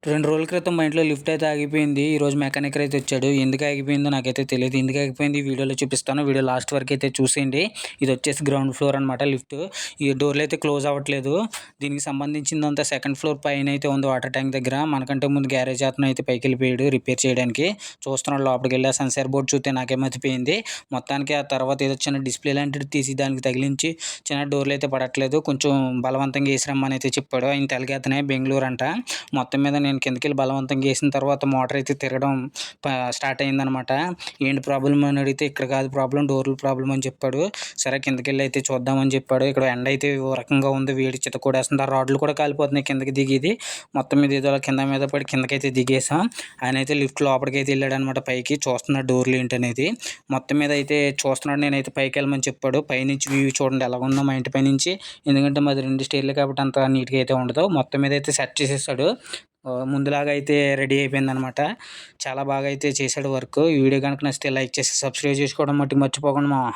2 రోజుల క్రితం మా ఇంట్లో లిఫ్ట్ అయితే ఆగిపోయింది. ఈరోజు మెకానిక్ అయితే వచ్చాడు. ఎందుకు ఆగిపోయిందో నాకైతే తెలీదు. ఎందుకు ఆగిపోయింది ఈ వీడియోలో చూపిస్తాను. వీడియో లాస్ట్ వరకు అయితే చూసేయండి. ఇది వచ్చేసి గ్రౌండ్ ఫ్లోర్ అనమాట లిఫ్ట్. ఈ డోర్లు అయితే క్లోజ్ అవ్వట్లేదు. దీనికి సంబంధించిందంతా సెకండ్ ఫ్లోర్ పైన అయితే ఉంది వాటర్ ట్యాంక్ దగ్గర. మనకంటే ముందు గ్యారేజ్ అతను అయితే పైకి వెళ్ళిపోయాడు రిపేర్ చేయడానికి. చూస్తున్నాడు లోపలికి వెళ్ళి ఆ సెన్సార్ బోర్డు చూస్తే నాకే మతిపోయింది. మొత్తానికి ఆ తర్వాత ఏదో చిన్న డిస్ప్లే లాంటిది తీసి దానికి తగిలించి చిన్న డోర్లు అయితే పడట్లేదు. కొంచెం బలవంతంగా వేసిరమ్మని అయితే చెప్పాడు. ఆయన తెలుగు అతనే, బెంగళూరు అంట. మొత్తం మీద నేను కిందకెళ్ళి బలవంతంగా వేసిన తర్వాత మోటార్ అయితే తిరగడం స్టార్ట్ అయిందనమాట. ఏంటి ప్రాబ్లం అని అడిగితే ఇక్కడ కాదు ప్రాబ్లం, డోర్ల ప్రాబ్లం అని చెప్పాడు. సరే కిందకెళ్ళి అయితే చూద్దామని చెప్పాడు. ఇక్కడ ఎండ అయితే ఓ రకంగా ఉంది, వేడి చితకూడేస్తుంది. ఆ రాడ్లు కూడా కాలిపోతున్నాయి కిందకి దిగేది. మొత్తం మీద ఏదో కింద మీద పడి కిందకైతే దిగేసాం. ఆయన అయితే లిఫ్ట్ లోపలికి అయితే వెళ్ళాడు అనమాట. పైకి చూస్తున్నాడు డోర్లు ఏంటనేది. మొత్తం మీద అయితే చూస్తున్నాడు. నేనైతే పైకి వెళ్ళమని చెప్పాడు. పైనుంచి వ్యూ చూడండి ఎలా ఉందో మా ఇంటి పైనుంచి. ఎందుకంటే మాది 2 స్టేర్లే కాబట్టి అంత నీట్గా అయితే ఉండదు. మొత్తం మీద అయితే సెట్ చేసేసాడు. ముందులాగా అయితే రెడీ అయిపోయిందనమాట. చాలా బాగా అయితే చేశాడు వర్క్. ఈ వీడియో కనుక నచ్చితే లైక్ చేసి సబ్స్క్రైబ్ చేసుకోవడం మట్టుకు మర్చిపోకండి మామ.